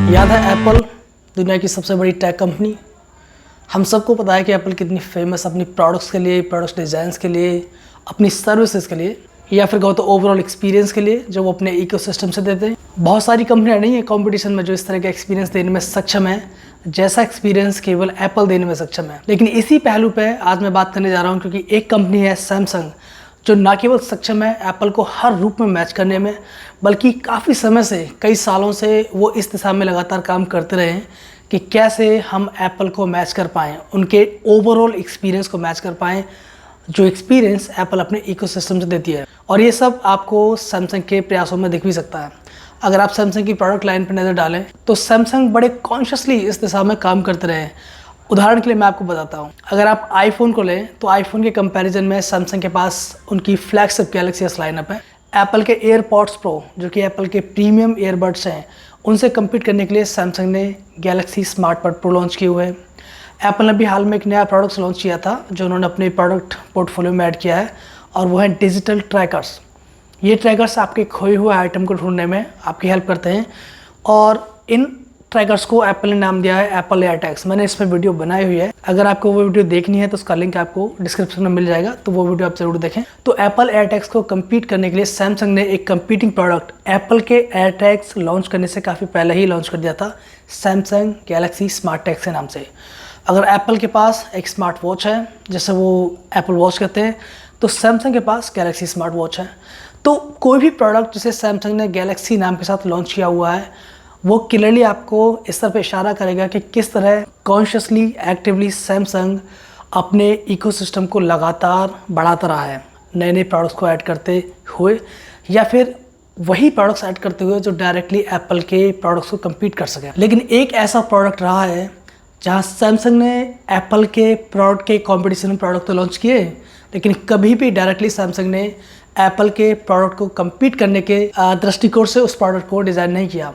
याद है एप्पल दुनिया की सबसे बड़ी टेक कंपनी। हम सबको पता है कि एप्पल कितनी फेमस अपनी प्रोडक्ट्स के लिए, प्रोडक्ट्स डिज़ाइंस के लिए, अपनी सर्विसेज के लिए, या फिर कहो तो ओवरऑल एक्सपीरियंस के लिए जो वो अपने इकोसिस्टम से देते हैं। बहुत सारी कंपनियां नहीं है कंपटीशन में जो इस तरह का एक्सपीरियंस देने में सक्षम है, जैसा एक्सपीरियंस केवल एप्पल देने में सक्षम है। लेकिन इसी पहलू पे आज मैं बात करने जा रहा हूँ, क्योंकि एक कंपनी है सैमसंग जो न केवल सक्षम है एप्पल को हर रूप में मैच करने में, बल्कि काफ़ी समय से, कई सालों से वो इस दिशा में लगातार काम करते रहे हैं कि कैसे हम एप्पल को मैच कर पाएँ, उनके ओवरऑल एक्सपीरियंस को मैच कर पाएँ जो एक्सपीरियंस एप्पल अपने इकोसिस्टम से देती है। और ये सब आपको सैमसंग के प्रयासों में दिख भी सकता है। अगर आप सैमसंग की प्रोडक्ट लाइन पर नज़र डालें तो सैमसंग बड़े कॉन्शियसली इस दिशा में काम करते रहे हैं। उदाहरण के लिए मैं आपको बताता हूँ, अगर आप आईफोन को लें तो आईफोन के कंपैरिजन में सैमसंग के पास उनकी फ्लैगशिप गैलेक्सी एस लाइनअप है। एप्पल के एयरपॉड्स प्रो जो कि एप्पल के प्रीमियम ईयरबड्स हैं, उनसे कम्पीट करने के लिए सैमसंग ने गैलेक्सी स्मार्ट बड प्रो लॉन्च किए हुए हैं। एप्पल ने भी हाल में एक नया प्रोडक्ट लॉन्च किया था जो उन्होंने अपने प्रोडक्ट पोर्टफोलियो में ऐड किया है, और वो है डिजिटल ट्रैकर्स। ये ट्रैकर्स आपके खोए हुए आइटम को ढूंढने में आपकी हेल्प करते हैं, और इन ट्रैकर्स को एप्पल ने नाम दिया है एप्पल एयरटैग्स। मैंने इस पर वीडियो बनाई हुई है, अगर आपको वो वीडियो देखनी है तो उसका लिंक आपको डिस्क्रिप्शन में मिल जाएगा, तो वो वीडियो आप जरूर देखें। तो एप्पल एयरटैग्स को कम्पीट करने के लिए सैमसंग ने एक कम्पीटिंग प्रोडक्ट एप्पल के एयरटैग्स लॉन्च करने से काफ़ी पहले ही लॉन्च कर दिया था, सैमसंग गैलेक्सी स्मार्ट टैग्स के नाम से। अगर एप्पल के पास एक स्मार्ट वॉच है जिसे वो एप्पल वॉच कहते हैं, तो सैमसंग के पास गैलेक्सी स्मार्ट वॉच है। तो कोई भी प्रोडक्ट जिसे सैमसंग ने गैलेक्सी नाम के साथ लॉन्च किया हुआ है, वो क्लियरली आपको इस तरह पे इशारा करेगा कि किस तरह कॉन्शियसली, एक्टिवली सैमसंग अपने इकोसिस्टम को लगातार बढ़ाता रहा है, नए नए प्रोडक्ट्स को ऐड करते हुए, या फिर वही प्रोडक्ट्स ऐड करते हुए जो डायरेक्टली एप्पल के प्रोडक्ट्स को कम्पीट कर सके। लेकिन एक ऐसा प्रोडक्ट रहा है जहाँ सैमसंग ने एप्पल के प्रोडक्ट के कॉम्पिटिशन में प्रोडक्ट तो लॉन्च किए, लेकिन कभी भी डायरेक्टली सैमसंग ने एप्पल के प्रोडक्ट को कम्पीट करने के दृष्टिकोण से उस प्रोडक्ट को डिज़ाइन नहीं किया,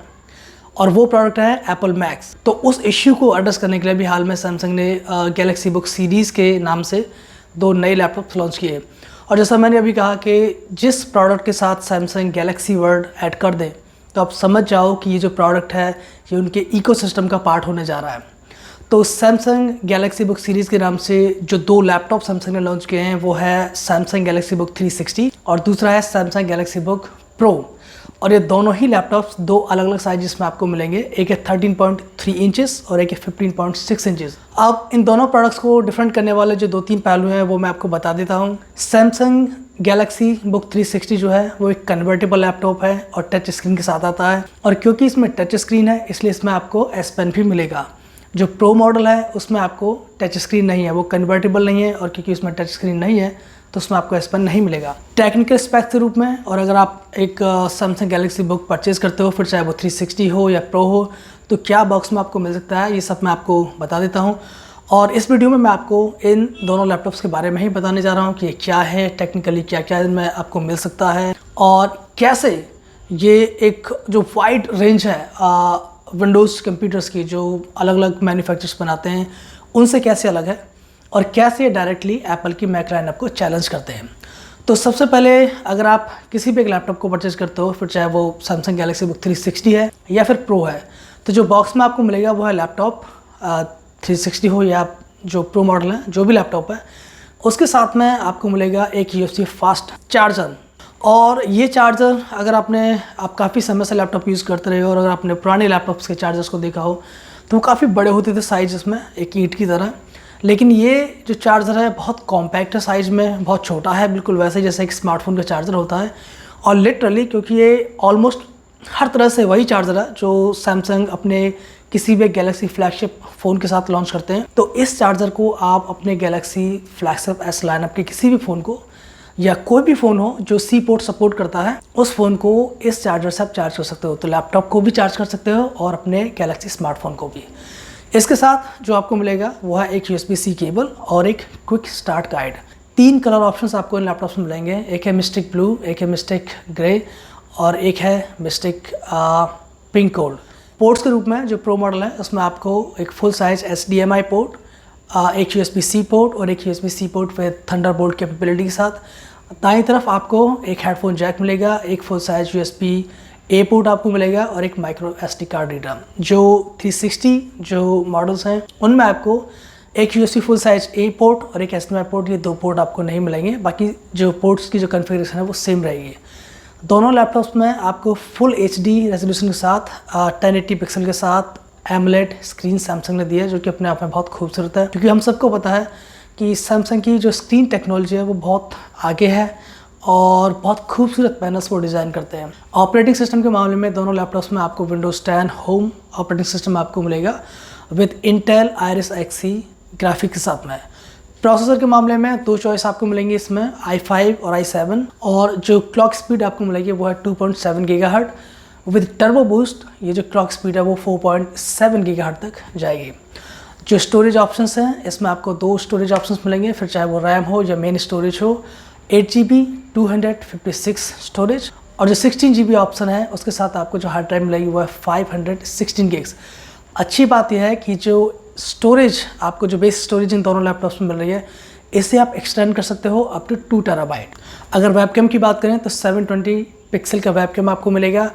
और वो प्रोडक्ट है एप्पल मैक्स। तो उस इश्यू को एड्रेस करने के लिए भी हाल में सैमसंग ने गैलेक्सी बुक सीरीज़ के नाम से 2 नए लैपटॉप्स लॉन्च किए। और जैसा मैंने अभी कहा कि जिस प्रोडक्ट के साथ सैमसंग गैलेक्सी वर्ड ऐड कर दे तो आप समझ जाओ कि ये जो प्रोडक्ट है ये उनके इकोसिस्टम का पार्ट होने जा रहा है। तो सैमसंग गैलेक्सी बुक सीरीज़ के नाम से जो 2 लैपटॉप सैमसंग ने लॉन्च किए हैं, वो है सैमसंग गैलेक्सी बुक 360 और दूसरा है सैमसंग गैलेक्सी बुक प्रो। और ये दोनों ही लैपटॉप्स 2 अलग अलग साइजेस में आपको मिलेंगे, एक है 13.3 इंचेस और एक है 15.6 इंचेस। अब इन दोनों प्रोडक्ट्स को डिफरेंट करने वाले जो 2-3 पहलू हैं वो मैं आपको बता देता हूँ। सैमसंग गैलेक्सी बुक 360 जो है वो एक कन्वर्टेबल लैपटॉप है और टच स्क्रीन के साथ आता है, और क्योंकि इसमें टच स्क्रीन है इसलिए इसमें आपको S पेन भी मिलेगा। जो प्रो मॉडल है उसमें आपको टच स्क्रीन नहीं है, वो कन्वर्टेबल नहीं है, और क्योंकि उसमें टच स्क्रीन नहीं है तो उसमें आपको S पेन नहीं मिलेगा टेक्निकल स्पेक्स के रूप में। और अगर आप एक सैमसंग गैलेक्सी बुक परचेज करते हो, फिर चाहे वो 360 हो या प्रो हो, तो क्या बॉक्स में आपको मिल सकता है, ये सब मैं आपको बता देता हूँ। और इस वीडियो में मैं आपको इन दोनों लैपटॉप्स के बारे में ही बताने जा रहा हूँ कि ये क्या है, टेक्निकली क्या क्या इनमें आपको मिल सकता है, और कैसे ये एक जो वाइड रेंज है विंडोज़ कंप्यूटर्स की जो अलग अलग मैन्युफैक्चरर्स बनाते हैं उनसे कैसे अलग है, और कैसे डायरेक्टली एप्पल की मैक लाइनअप को चैलेंज करते हैं। तो सबसे पहले अगर आप किसी भी एक लैपटॉप को परचेज करते हो, फिर चाहे वो सैमसंग गैलेक्सी बुक 360 है या फिर प्रो है, तो जो बॉक्स में आपको मिलेगा वो है लैपटॉप 360 हो या जो प्रो मॉडल है, जो भी लैपटॉप है, उसके साथ में आपको मिलेगा एक USB फास्ट चार्जर। और ये चार्जर अगर आप काफ़ी समय से लैपटॉप यूज़ करते रहे हो, और अगर आपने पुराने लैपटॉप्स के चार्जर्स को देखा हो तो वो काफ़ी बड़े होते थे साइज इसमें, एक ईंट की तरह। लेकिन ये जो चार्जर है बहुत कॉम्पैक्ट है साइज़ में, बहुत छोटा है, बिल्कुल वैसे जैसे एक स्मार्टफोन का चार्जर होता है। और लिटरली क्योंकि ये ऑलमोस्ट हर तरह से वही चार्जर है जो सैमसंग अपने किसी भी गैलेक्सी फ्लैगशिप फ़ोन के साथ लॉन्च करते हैं, तो इस चार्जर को आप अपने गैलेक्सी फ्लैगशिप S लाइनअप के किसी भी फ़ोन को, या कोई भी फ़ोन हो जो C पोर्ट सपोर्ट करता है, उस फ़ोन को इस चार्जर से आप चार्ज कर सकते हो। तो लैपटॉप को भी चार्ज कर सकते हो और अपने गैलेक्सी स्मार्टफोन को भी। इसके साथ जो आपको मिलेगा वो है एक USB-C केबल और एक quick start guide. 3 colour options आपको इन लैपटॉप्स में मिलेंगे, एक है मिस्टिक ब्लू, एक है मिस्टिक ग्रे और एक है मिस्टिक पिंक गोल्ड। पोर्ट्स के रूप में जो प्रो मॉडल है उसमें आपको एक फुल साइज HDMI पोर्ट, एक USB-C पोर्ट और एक USB-C port with Thunderbolt capability के साथ। दाईं तरफ आपको एक हेडफोन जैक मिलेगा, एक फुल साइज USB ए पोर्ट आपको मिलेगा और एक माइक्रो SD कार्ड रीडर। जो 360 जो मॉडल्स हैं उनमें आपको एक USB फुल साइज ए पोर्ट और एक HDMI पोर्ट, ये 2 पोर्ट आपको नहीं मिलेंगे। बाकी जो पोर्ट्स की जो कॉन्फ़िगरेशन है वो सेम रहेगी। दोनों लैपटॉप्स में आपको फुल HD रेजोल्यूशन के साथ 1080 पिक्सल के साथ एमोलेड स्क्रीन सैमसंग ने दी है, जो कि अपने आप में बहुत खूबसूरत है, क्योंकि हम सबको पता है कि सैमसंग की जो स्क्रीन टेक्नोलॉजी है वो बहुत आगे है और बहुत खूबसूरत पैनल्स वो डिज़ाइन करते हैं। ऑपरेटिंग सिस्टम के मामले में दोनों लैपटॉप्स में आपको विंडोज़ 10 होम ऑपरेटिंग सिस्टम आपको मिलेगा with Intel Iris Xe graphic के साथ में। प्रोसेसर के मामले में 2 चॉइस आपको मिलेंगी इसमें, i5 और i7, और जो क्लॉक स्पीड आपको मिलेगी वो है 2.7 GHz विद टर्बो बूस्ट। ये जो क्लॉक स्पीड है वो 4.7 GHz तक जाएगी। जो स्टोरेज ऑप्शंस हैं इसमें आपको 2 स्टोरेज ऑप्शंस मिलेंगे, फिर चाहे वो रैम हो या मेन स्टोरेज हो। 8GB 256 स्टोरेज, और जो 16GB ऑप्शन है उसके साथ आपको जो हार्ड ड्राइव मिलेगी वो है 516 gigs। अच्छी बात यह है कि जो स्टोरेज आपको जो बेस स्टोरेज इन दोनों लैपटॉप्स में मिल रही है, इसे आप एक्सटेंड कर सकते हो अप टू 2 TB। अगर वेबकैम की बात करें तो 720 पिक्सल का वेबकैम आपको मिलेगा,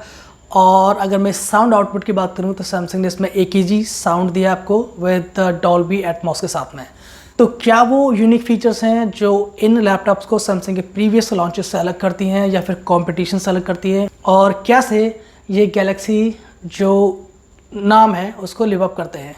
और अगर मैं साउंड आउटपुट की बात करूं तो सैमसंग ने इसमें AKG साउंड दिया आपको विद डॉल्बी एटमॉस के साथ में। तो क्या वो यूनिक फीचर्स हैं जो इन लैपटॉप्स को सैमसंग के प्रीवियस लॉन्चेस से अलग करती हैं या फिर कंपटीशन से अलग करती हैं, और क्या से ये गैलेक्सी जो नाम है उसको लिव अप करते हैं?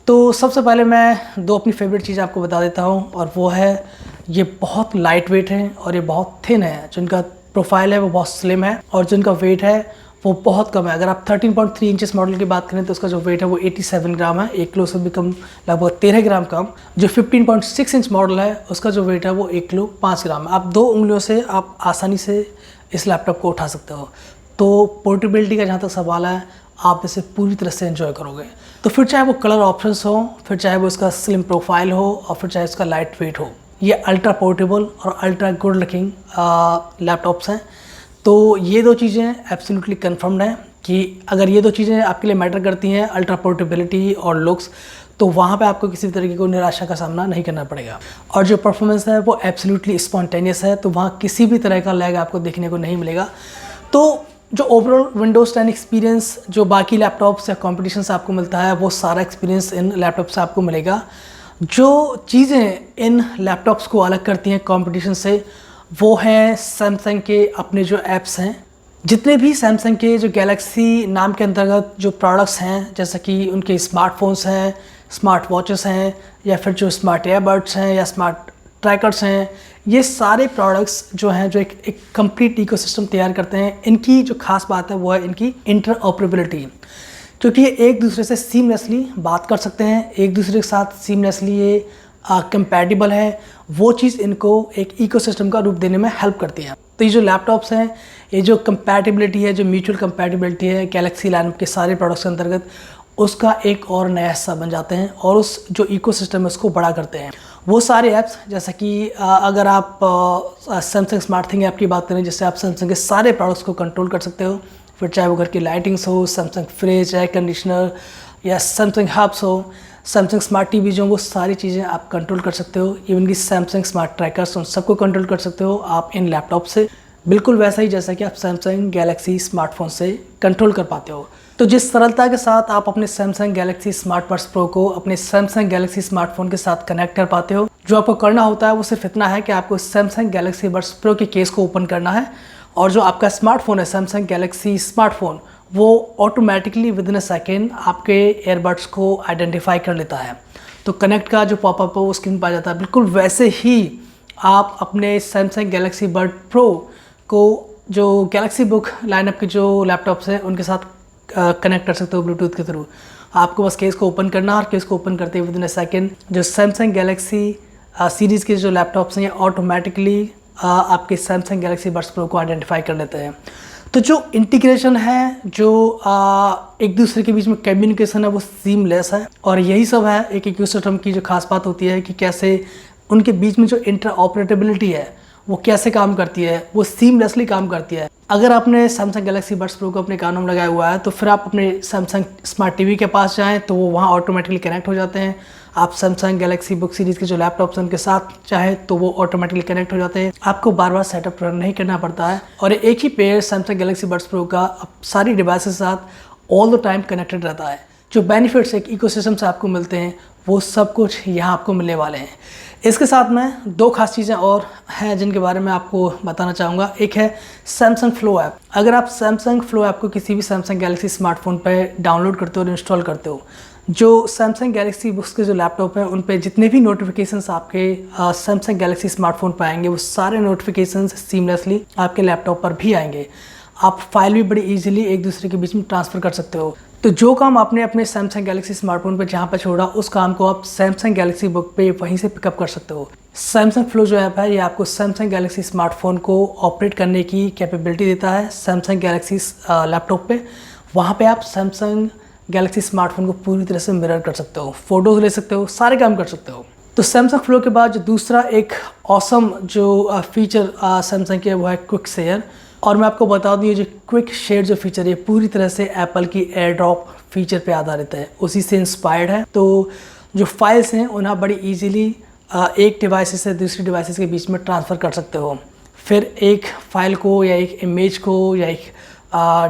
तो सबसे पहले मैं 2 अपनी फेवरेट चीज़ आपको बता देता हूँ, और वो है ये बहुत लाइट वेट है और ये बहुत थिन है। जिनका प्रोफाइल है वो बहुत स्लिम है और जिनका वेट है वो बहुत कम है। अगर आप 13.3 इंचेस मॉडल की बात करें तो उसका जो वेट है वो 87 ग्राम है, 1 किलो से भी कम, लगभग 13 ग्राम कम। जो 15.6 इंच मॉडल है उसका जो वेट है वो 1 किलो 5 ग्राम है। आप 2 उंगलियों से आप आसानी से इस लैपटॉप को उठा सकते हो। तो पोर्टेबिलिटी का जहाँ तक सवाल है, आप इसे पूरी तरह से एंजॉय करोगे। तो फिर चाहे वो कलर ऑप्शंस हो, फिर चाहे वो इसका स्लिम प्रोफाइल हो, और फिर चाहे इसका लाइट वेट हो, ये अल्ट्रा पोर्टेबल और अल्ट्रा गुड लुकिंग लैपटॉप्स हैं। तो ये 2 चीज़ें एब्सोल्युटली कन्फर्म्ड हैं कि अगर ये 2 चीज़ें आपके लिए मैटर करती हैं, अल्ट्रा पोर्टेबिलिटी और लुक्स, तो वहाँ पे आपको किसी तरीके को निराशा का सामना नहीं करना पड़ेगा। और जो परफॉर्मेंस है वो एब्सोल्युटली स्पॉन्टेनियस है, तो वहाँ किसी भी तरह का लैग आपको देखने को नहीं मिलेगा। तो जो ओवरऑल विंडोज़ 10 एक्सपीरियंस जो बाकी लैपटॉप्स या कॉम्पिटिशन से आपको मिलता है, वो सारा एक्सपीरियंस इन लैपटॉप से आपको मिलेगा। जो चीज़ें इन लैपटॉप्स को अलग करती हैं कॉम्पिटिशन से, वो हैं सैमसंग के अपने जो ऐप्स हैं। जितने भी सैमसंग के जो गैलेक्सी नाम के अंतर्गत जो प्रोडक्ट्स हैं, जैसे कि उनके स्मार्टफोन्स हैं, स्मार्ट वॉचेस हैं, या फिर जो स्मार्ट ईयरबड्स हैं या स्मार्ट ट्रैकर्स हैं, ये सारे प्रोडक्ट्स जो हैं जो एक कंप्लीट इकोसिस्टम तैयार करते हैं। इनकी जो खास बात है वो है इनकी इंटरऑपरेबिलिटी, क्योंकि ये एक दूसरे से सीमलेसली बात कर सकते हैं, एक दूसरे के साथ सीमलेसली ये कंपैटिबल है। वो चीज़ इनको एक इकोसिस्टम का रूप देने में हेल्प करती है। तो ये जो लैपटॉप्स हैं, ये जो कंपैटिबिलिटी है, जो म्यूचुअल कंपैटिबिलिटी है गैलेक्सी लाइनअप के सारे प्रोडक्ट्स के अंतर्गत, उसका एक और नया हिस्सा बन जाते हैं और उस जो इकोसिस्टम है उसको बड़ा करते हैं। वो सारे ऐप्स, जैसा कि अगर आप सैमसंग स्मार्ट थिंग ऐप की बात करें, जिससे आप सैमसंग के सारे प्रोडक्ट्स को कंट्रोल कर सकते हो, फिर चाहे वो घर की लाइटिंग्स हो, सैमसंग फ्रिज, एयर कंडीशनर, या सैमसंग हब्स हो, सैमसंग स्मार्ट टीवी जो, वो सारी चीज़ें आप कंट्रोल कर सकते हो। इवन कि सैमसंग स्मार्ट ट्रैकर्स, उन सबको कंट्रोल कर सकते हो आप इन लैपटॉप से, बिल्कुल वैसा ही जैसा कि आप सैमसंग गैलेक्सी स्मार्टफोन से कंट्रोल कर पाते हो। तो जिस सरलता के साथ आप अपने Samsung Galaxy smart buds pro को अपने सैमसंग गैलेक्सी स्मार्टफोन के साथ कनेक्ट कर पाते हो, जो आपको करना होता है वो सिर्फ इतना है कि आपको सैमसंग गैलेक्सी बड्स प्रो के केस को ओपन करना है, और जो आपका स्मार्टफोन है सैमसंग गैलेक्सी स्मार्टफोन, वो automatically with in a second आपके एयरबड्स को आइडेंटिफाई कर लेता है। तो कनेक्ट का जो पॉपअप है वो स्क्रीन पर आ जाता है। बिल्कुल वैसे ही आप अपने सैमसंग गैलेक्सी बड प्रो को जो गैलेक्सी बुक लाइनअप के जो लैपटॉप्स हैं उनके साथ कनेक्ट कर सकते हो ब्लूटूथ के थ्रू। आपको बस केस को ओपन करना, और केस को ओपन करते ही विद इन अ सेकेंड जो सैमसंग गैलेक्सी सीरीज़ के जो लैपटॉप्स हैं ये ऑटोमेटिकली आपके सैमसंग गैलेक्सी बड्स प्रो को आइडेंटिफाई कर लेते हैं। तो जो इंटीग्रेशन है, जो एक दूसरे के बीच में कम्युनिकेशन है, वो सीमलेस है, और यही सब है एक इकोसिस्टम की जो खास बात होती है कि कैसे उनके बीच में जो इंटरऑपरेटेबिलिटी है वो कैसे काम करती है, वो सीमलेसली काम करती है। अगर आपने सैमसंग गैलेक्सी बड्स प्रो को अपने कानों में लगाया हुआ है तो फिर आप अपने सैमसंग स्मार्ट टीवी के पास जाएं तो वो वहाँ ऑटोमेटिकली कनेक्ट हो जाते हैं। आप सैमसंग गैलेक्सी बुक सीरीज़ के जो लैपटॉप्स हैं उनके साथ चाहें तो वो ऑटोमेटिकली कनेक्ट हो जाते हैं। आपको बार बार सेटअप रन नहीं करना पड़ता है और एक ही pair Samsung Galaxy Buds Pro का सारी डिवाइस के साथ ऑल द टाइम कनेक्टेड रहता है। जो बेनिफिट्स एक इकोसिस्टम से आपको मिलते हैं वो सब कुछ यहाँ आपको मिलने वाले हैं। इसके साथ में दो खास चीज़ें और हैं जिनके बारे में आपको बताना चाहूँगा। एक है सैमसंग फ्लो ऐप। अगर आप सैमसंग फ्लो ऐप को किसी भी सैमसंग गैलेक्सी स्मार्टफोन पर डाउनलोड करते हो और इंस्टॉल करते हो, जो सैमसंग गैलेक्सी बुक्स के जो लैपटॉप हैं उन पे जितने भी नोटिफिकेशंस आपके सैमसंग गैलेक्सी स्मार्टफोन पर आएंगे वो सारे नोटिफिकेशंस सीमलेसली आपके लैपटॉप पर भी आएंगे। आप फाइल भी बड़ी इजीली एक दूसरे के बीच में ट्रांसफ़र कर सकते हो। तो जो काम आपने अपने सैमसंग गैलेक्सी स्मार्टफोन पर जहाँ पर छोड़ा उस काम को आप सैमसंग गैलेक्सी बुक पे वहीं से पिकअप कर सकते हो। सैमसंग फ्लो जो ऐप है ये आपको सैमसंग गैलेक्सी स्मार्टफोन को ऑपरेट करने की कैपेबिलिटी देता है सैमसंग गैलेक्सी लैपटॉप पे। वहाँ पे आप सैमसंग गैलेक्सी स्मार्टफोन को पूरी तरह से मिरर कर सकते हो, फोटोज़ ले सकते हो, सारे काम कर सकते हो। तो सैमसंग फ्लो के बाद जो दूसरा एक ऑसम जो फीचर सैमसंग के वो है क्विक शेयर। और मैं आपको बता दूँ ये जो क्विक शेयर जो फीचर है पूरी तरह से एप्पल की एयर ड्रॉप फीचर पे आधारित है, उसी से इंस्पायर्ड है। तो जो फाइल्स हैं उन्हें बड़ी इजीली एक डिवाइस से दूसरी डिवाइसेस के बीच में ट्रांसफ़र कर सकते हो। फिर एक फ़ाइल को या एक इमेज को या एक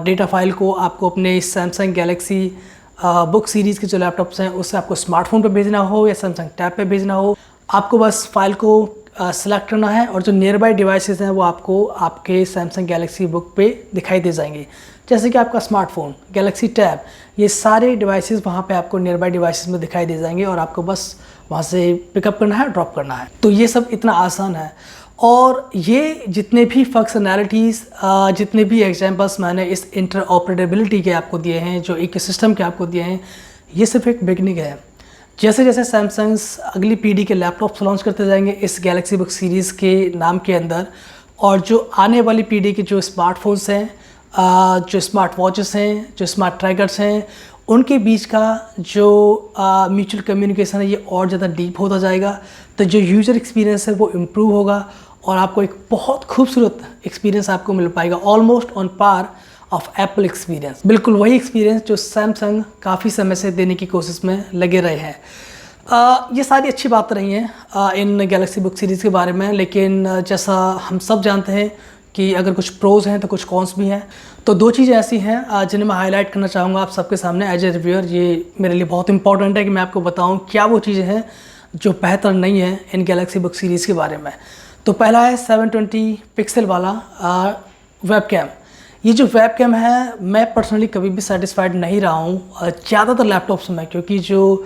डेटा फाइल को आपको अपने सैमसंग गैलेक्सी बुक सीरीज़ के जो लैपटॉप्स हैं उससे आपको स्मार्टफोन पे भेजना हो या सैमसंग टैब पे भेजना हो, आपको बस फाइल को सेलेक्ट करना है और जो नियर बाई डिवाइसेस हैं वो आपको आपके सैमसंग गैलेक्सी बुक पे दिखाई दे जाएंगे। जैसे कि आपका स्मार्टफोन, गैलेक्सी टैब, ये सारे डिवाइसेस वहाँ पे आपको नियर बाई डिवाइसेस में दिखाई दे जाएंगे और आपको बस वहाँ से पिकअप करना है, ड्रॉप करना है। तो ये सब इतना आसान है। और ये जितने भी फंक्शनैलिटीज़, जितने भी एग्जांपल्स मैंने इस इंटरऑपरेबिलिटी के आपको दिए हैं, जो इकोसिस्टम के आपको दिए हैं, ये सिर्फ एक बिगनिंग है। जैसे जैसे सैमसंग्स अगली पीढ़ी के लैपटॉप्स लॉन्च करते जाएंगे इस गैलेक्सी बुक सीरीज़ के नाम के अंदर, और जो आने वाली पीढ़ी के जो स्मार्टफोन्स हैं, जो स्मार्ट वॉचेस हैं, जो स्मार्ट ट्रैकर्स हैं, उनके बीच का जो म्यूचुअल कम्युनिकेशन है ये और ज़्यादा डीप होता जाएगा। तो जो यूज़र एक्सपीरियंस है वो इम्प्रूव होगा और आपको एक बहुत खूबसूरत एक्सपीरियंस आपको मिल पाएगा, almost on par of Apple experience. बिल्कुल वही एक्सपीरियंस जो सैमसंग काफ़ी समय से देने की कोशिश में लगे रहे हैं। ये सारी अच्छी बातें रही हैं इन गैलेक्सी बुक सीरीज़ के बारे में, लेकिन जैसा हम सब जानते हैं कि अगर कुछ प्रोज हैं तो कुछ कॉन्स भी हैं। तो दो चीज़ें ऐसी हैं जिन्हें मैं हाईलाइट करना चाहूँगा आप सबके सामने एज ए रिव्यूअर। ये मेरे लिए बहुत इंपॉर्टेंट है कि मैं आपको बताऊँ क्या वो चीज़ें हैं जो बेहतर नहीं है इन गैलेक्सी बुक सीरीज़ के बारे में। तो पहला है 720 पिक्सल वाला वेब कैम। ये जो वेब कैम है मैं पर्सनली कभी भी सेटिस्फाइड नहीं रहा हूँ ज़्यादातर लैपटॉप्स में, क्योंकि जो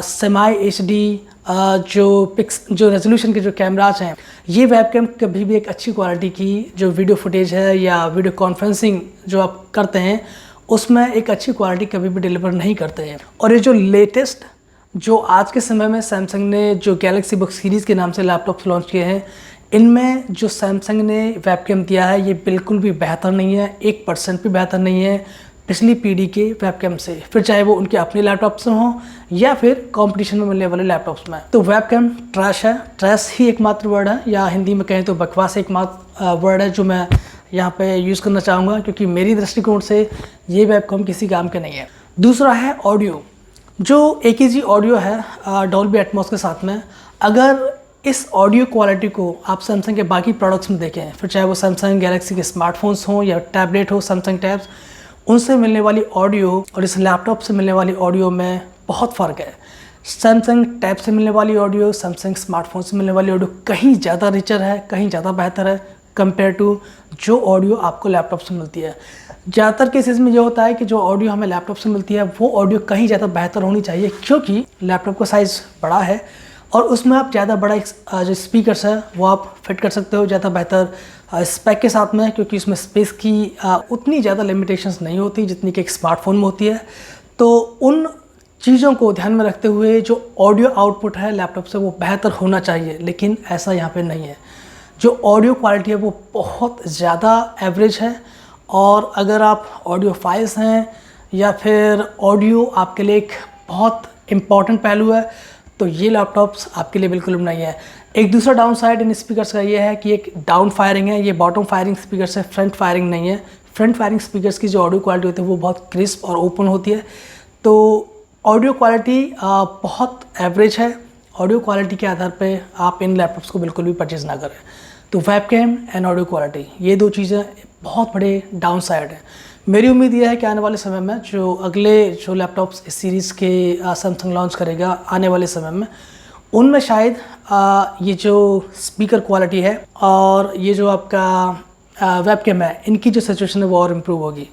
सेमी HD जो रेजोल्यूशन के जो कैमराज हैं, ये वेब कैम कभी भी एक अच्छी क्वालिटी की जो वीडियो फुटेज है या वीडियो कॉन्फ्रेंसिंग जो आप करते हैं उसमें एक अच्छी क्वालिटी कभी भी डिलीवर नहीं करते हैं। और ये जो लेटेस्ट जो आज के समय में सैमसंग ने जो गैलेक्सी बुक सीरीज़ के नाम से लैपटॉप्स लॉन्च किए हैं, इनमें जो सैमसंग ने वेब कैम दिया है ये बिल्कुल भी बेहतर नहीं है, 1% भी बेहतर नहीं है पिछली पीढ़ी के वेब कैम से, फिर चाहे वो उनके अपने लैपटॉप्स में हों या फिर कंपटीशन में मिलने वाले लैपटॉप्स में। तो वेब कैम ट्रैश है, ट्रैश ही एकमात्र वर्ड है, या हिंदी में कहें तो बकवास एकमात्र वर्ड है जो मैं यहाँ पे यूज़ करना चाहूँगा, क्योंकि मेरी दृष्टिकोण से ये वेब कैम किसी काम के नहीं है। दूसरा है ऑडियो, जो AKG ऑडियो है डॉल्बी एटमॉस के साथ में। अगर इस ऑडियो क्वालिटी को आप सैमसंग के बाकी प्रोडक्ट्स में देखें, फिर चाहे वो सैमसंग गैलेक्सी के स्मार्टफोन्स हों या टैबलेट हो, सैमसंग टैब्स, उनसे मिलने वाली ऑडियो और इस लैपटॉप से मिलने वाली ऑडियो में बहुत फ़र्क है। सैमसंग टैब से मिलने वाली ऑडियो, सैमसंग स्मार्टफोन से मिलने वाली ऑडियो कहीं ज़्यादा रिचर है, कहीं ज़्यादा बेहतर है कंपेयर टू जो ऑडियो आपको लैपटॉप से मिलती है। ज़्यादातर केसेस में ये होता है कि जो ऑडियो हमें लैपटॉप से मिलती है वो ऑडियो कहीं ज़्यादा बेहतर होनी चाहिए, क्योंकि लैपटॉप का साइज़ बड़ा है और उसमें आप ज़्यादा बड़ा जो स्पीकर्स है वो आप फिट कर सकते हो ज़्यादा बेहतर स्पेक के साथ में, क्योंकि उसमें स्पेस की उतनी ज़्यादा लिमिटेशंस नहीं होती जितनी कि एक स्मार्टफोन में होती है। तो उन चीज़ों को ध्यान में रखते हुए जो ऑडियो आउटपुट है लैपटॉप से वो बेहतर होना चाहिए, लेकिन ऐसा यहाँ पे नहीं है। जो ऑडियो क्वालिटी है वो बहुत ज़्यादा एवरेज है, और अगर आप ऑडियो फाइल्स हैं या फिर ऑडियो आपके लिए एक बहुत इम्पॉर्टेंट पहलू है तो ये लैपटॉप्स आपके लिए बिल्कुल नहीं है। एक दूसरा डाउन साइड इन स्पीकर्स का ये है कि एक डाउन फायरिंग है, ये बॉटम फायरिंग स्पीकर्स है, फ्रंट फायरिंग नहीं है। फ्रंट फायरिंग स्पीकर्स की जो ऑडियो क्वालिटी होती है वो बहुत क्रिस्प और ओपन होती है, तो ऑडियो क्वालिटी बहुत एवरेज है। ऑडियो क्वालिटी के आधार पे आप इन लैपटॉप्स को बिल्कुल भी परचेज़ ना करें। तो वेबकैम एंड ऑडियो क्वालिटी, ये दो चीज़ें बहुत बड़े डाउन साइड हैं। मेरी उम्मीद यह है कि आने वाले समय में जो अगले जो लैपटॉप्स इस सीरीज़ के सैमसंग लॉन्च करेगा आने वाले समय में, उनमें शायद ये जो स्पीकर क्वालिटी है और ये जो आपका वेबकैम है, इनकी जो सिचुएशन है वो और इम्प्रूव होगी।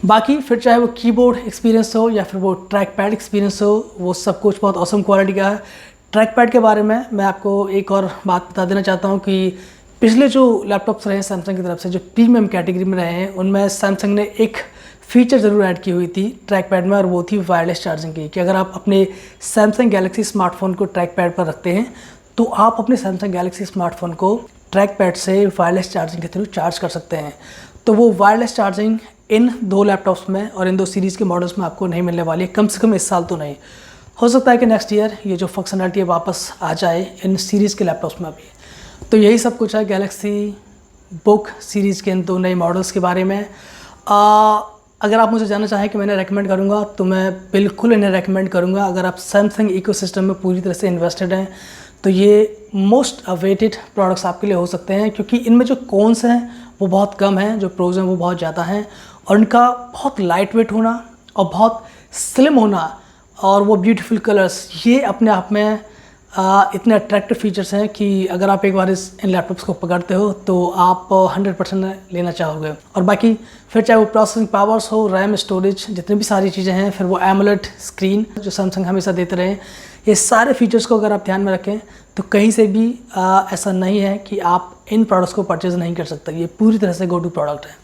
बाकी फिर चाहे वो कीबोर्ड एक्सपीरियंस हो या फिर वो ट्रैक पैड एक्सपीरियंस हो, वो सब कुछ बहुत ऑसम क्वालिटी का है। ट्रैक पैड के बारे में मैं आपको एक और बात बता देना चाहता हूँ कि पिछले जो लैपटॉप्स रहे हैं सैमसंग की तरफ से, जो प्रीमियम कैटेगरी में रहे हैं, उनमें सैमसंग ने एक फ़ीचर ज़रूर ऐड की हुई थी ट्रैक पैड में, और वो थी वायरलेस चार्जिंग की। कि अगर आप अपने सैमसंग गैलेक्सी स्मार्टफोन को ट्रैक पैड पर रखते हैं तो आप अपने सैमसंग गैलेक्सी स्मार्टफोन को ट्रैक पैड से वायरलेस चार्जिंग के थ्रू चार्ज कर सकते हैं। तो वो वायरलेस चार्जिंग इन दो लैपटॉप्स में और इन दो सीरीज़ के मॉडल्स में आपको नहीं मिलने वाली है, कम से कम इस साल तो नहीं। हो सकता है कि नेक्स्ट ईयर ये जो फंक्शनलिटी है वापस आ जाए इन सीरीज़ के लैपटॉप्स में भी। तो यही सब कुछ है गैलेक्सी बुक सीरीज़ के इन दो नए मॉडल्स के बारे में। अगर आप मुझे जानना चाहें कि मैं इन्हें रेकमेंड करूंगा तो मैं बिल्कुल इन्हें रेकमेंड करूंगा। अगर आप सैमसंग इकोसिस्टम में पूरी तरह से इन्वेस्टेड हैं तो ये मोस्ट अवेटेड प्रोडक्ट्स आपके लिए हो सकते हैं, क्योंकि इनमें जो कॉन्स हैं वो बहुत कम हैं, जो प्रोज हैं वो बहुत ज़्यादा हैं, और इनका बहुत लाइट वेट होना और बहुत स्लिम होना और वो ब्यूटीफुल कलर्स, ये अपने आप में इतने अट्रैक्टिव फीचर्स हैं कि अगर आप एक बार इन लैपटॉप्स को पकड़ते हो तो आप 100% लेना चाहोगे। और बाकी फिर चाहे वो प्रोसेसिंग पावर्स हो, रैम, स्टोरेज, जितनी भी सारी चीज़ें हैं, फिर वो एमोलेड स्क्रीन जो सैमसंग हमेशा देते रहे, ये सारे फीचर्स को अगर आप ध्यान में रखें तो कहीं से भी ऐसा नहीं है कि आप इन प्रोडक्ट्स को परचेज़ नहीं कर सकते। ये पूरी तरह से गो टू प्रोडक्ट है।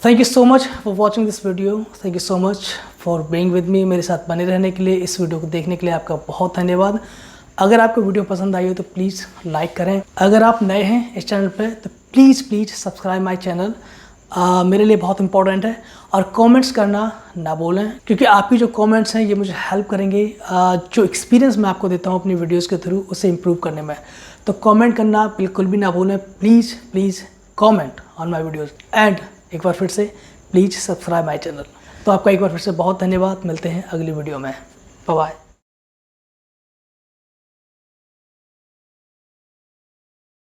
Thank you so much for watching this video. Thank you so much for being with me. मेरे साथ बने रहने के लिए, इस वीडियो को देखने के लिए आपका बहुत धन्यवाद। अगर आपको वीडियो पसंद आई हो तो प्लीज़ लाइक करें। अगर आप नए हैं इस चैनल पे तो प्लीज़ सब्सक्राइब माय चैनल, मेरे लिए बहुत इंपॉर्टेंट है। और कमेंट्स करना ना भूलें, क्योंकि आपकी जो कमेंट्स हैं ये मुझे हेल्प करेंगे जो एक्सपीरियंस मैं आपको देता हूँ अपनी वीडियोज़ के थ्रू, उसे इम्प्रूव करने में। तो कमेंट करना बिल्कुल भी ना भूलें। Please comment on my videos and एक बार फिर से प्लीज़ सब्सक्राइब माई चैनल। तो आपका एक बार फिर से बहुत धन्यवाद। मिलते हैं अगली वीडियो में। Bye bye.